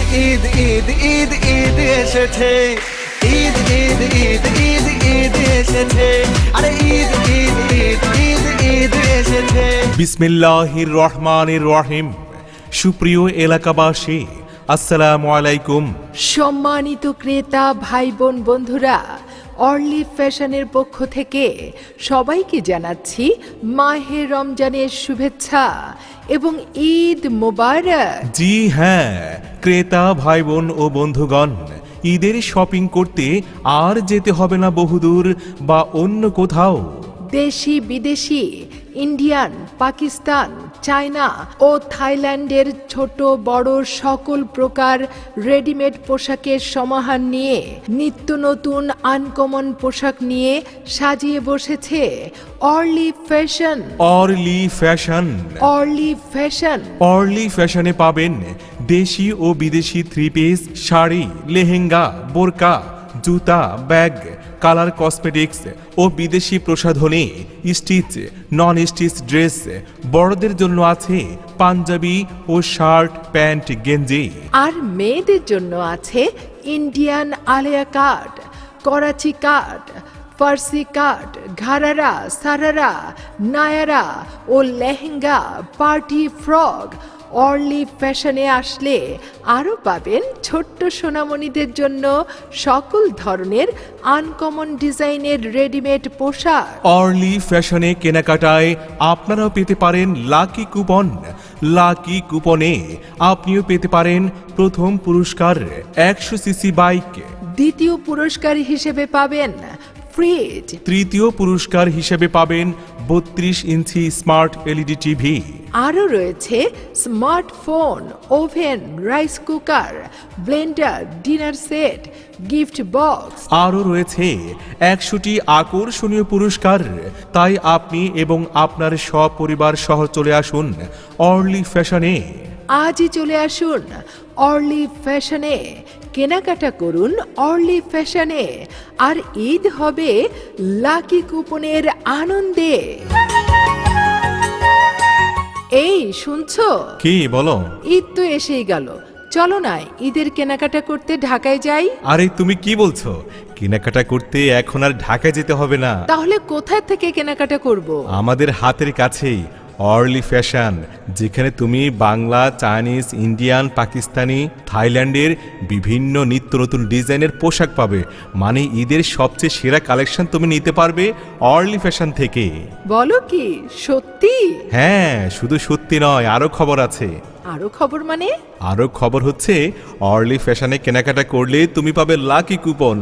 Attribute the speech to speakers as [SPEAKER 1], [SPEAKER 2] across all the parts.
[SPEAKER 1] ঈদ ঈদ ঈদ ঈদ এসেছে, ঈদ ঈদ ঈদ ঈদ ঈদ এসেছে, আরে ঈদ ঈদ ঈদ ঈদ ঈদ এসেছে।
[SPEAKER 2] বিসমিল্লাহির রহমানির রহিম। সুপ্রিয় এলাকাবাসী, আসসালামু আলাইকুম।
[SPEAKER 3] সম্মানিত ক্রেতা ভাই বোন বন্ধুরা, অর্লি ফ্যাশনের পক্ষ থেকে সবাইকে জানাচ্ছি মাহে রমজানের শুভেচ্ছা এবং ঈদ মোবারক।
[SPEAKER 2] জি হ্যাঁ, ক্রেতা ভাই বোন ও বন্ধুগণ, ঈদের শপিং করতে আর যেতে হবে না বহুদূর বা অন্য কোথাও।
[SPEAKER 3] দেশি বিদেশি, ইন্ডিয়ান, পাকিস্তান, চায়না ও থাইল্যান্ডের ছোট বড় সকল প্রকার রেডিমেড পোশাকের সমাহার নিয়ে নিত্য নতুন আনকমন পোশাক নিয়ে সাজিয়ে বসেছে অর্লি ফ্যাশন।
[SPEAKER 2] অর্লি ফ্যাশন।
[SPEAKER 3] অর্লি ফ্যাশন।
[SPEAKER 2] অর্লি ফ্যাশনে পাবেন দেশি ও বিদেশি থ্রি পিস, শাড়ি, লেহেঙ্গা, বোরকা, জুতা, ব্যাগ, কালার কসমেটিক্স ও বিদেশি প্রসাধনী, স্টিচ, নন স্টিচ ড্রেস। বড়দের জন্য আছে পাঞ্জাবি ও শার্ট, প্যান্ট, গেঞ্জি।
[SPEAKER 3] আর মেয়েদের জন্য আছে ইন্ডিয়ান আলিয়া কাট, করাচি কাট, ফার্সি কাট, ঘারারা, সারারা, নায়ারা ও লেহেঙ্গা, পার্টি ফ্রক। অর্লি ফ্যাশনে আসলে আরও পাবেন ছোট্ট সোনামণিদের জন্য সকল ধরনের আনকমন ডিজাইনের রেডিমেড পোশাক।
[SPEAKER 2] অর্লি ফ্যাশনে কেনাকাটায় আপনারাও পেতে পারেন লাকি কুপন। লাকি কুপনে আপনিও পেতে পারেন প্রথম পুরস্কার 100 সিসি বাইক,
[SPEAKER 3] দ্বিতীয় পুরস্কার হিসেবে পাবেন ফ্রিজ,
[SPEAKER 2] তৃতীয় পুরস্কার হিসেবে পাবেন 32 ইঞ্চি স্মার্ট এলইডি টিভি।
[SPEAKER 3] আরও রয়েছে smartphone, oven, rice cooker, Blender, dinner set, gift box.
[SPEAKER 2] আরও রয়েছে 100টি আকর্ষণীয় পুরস্কার। তাই আপনি এবং আপনার সপরিবার সহ চলে আসুন অর্লি ফ্যাশনে।
[SPEAKER 3] আজই চলে আসুন অর্লি ফ্যাশনে, কেনাকাটা করুন অর্লি ফ্যাশনে, আর ঈদ হবে লাকি কুপনের আনন্দে। এই শুনছো?
[SPEAKER 2] কি বলো?
[SPEAKER 3] ঈদ তো এসেই গেল, চলো না ঈদের কেনাকাটা করতে ঢাকায় যাই।
[SPEAKER 2] আরে তুমি কি বলছো? কেনাকাটা করতে এখন আর ঢাকায় যেতে হবে না।
[SPEAKER 3] তাহলে কোথায় থেকে কেনাকাটা করব?
[SPEAKER 2] আমাদের হাতের কাছেই অর্লি ফ্যাশন, যেখানে তুমি বাংলা, চাইনিজ, ইন্ডিয়ান, পাকিস্তানি, থাইল্যান্ডের বিভিন্ন নিত্য নতুন ডিজাইনের পোশাক পাবে। মানে ঈদের সবচেয়ে সেরা কালেকশন তুমি নিতে পারবে অর্লি ফ্যাশন থেকে।
[SPEAKER 3] বলো কি সত্যি?
[SPEAKER 2] হ্যাঁ, শুধু সত্যি নয়, আরো খবর আছে।
[SPEAKER 3] আরো খবর মানে?
[SPEAKER 2] আরও খবর হচ্ছে, অর্লি ফ্যাশনে কেনাকাটা করলে তুমি পাবে লাকি কুপন।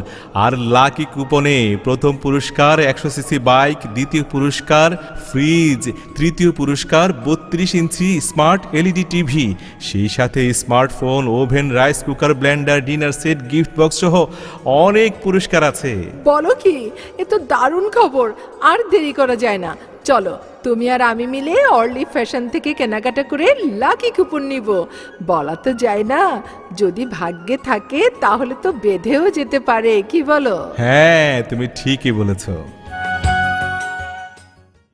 [SPEAKER 2] আর লাকি কুপনে প্রথম পুরস্কার 100 সিসি বাইক, দ্বিতীয় পুরস্কার ফ্রিজ, তৃতীয় পুরস্কার 32 ইঞ্চি স্মার্ট এলইডি টিভি, সেই সাথে smartphone, oven, rice cooker, Blender, dinner set, gift box সহ অনেক পুরস্কার আছে।
[SPEAKER 3] বলো কি, এ তো দারুণ খবর। আর দেরি করা যায় না, চলো তুমি আর আমি মিলে অর্লি ফ্যাশন থেকে কেনাকাটা করে লাকি কুপন নিব। বলা তো যায় না, যদি ভাগ্যে থাকে তাহলে তো বেঁধেও যেতে পারে, কি বলো?
[SPEAKER 2] হ্যাঁ, তুমি ঠিকই বলেছো।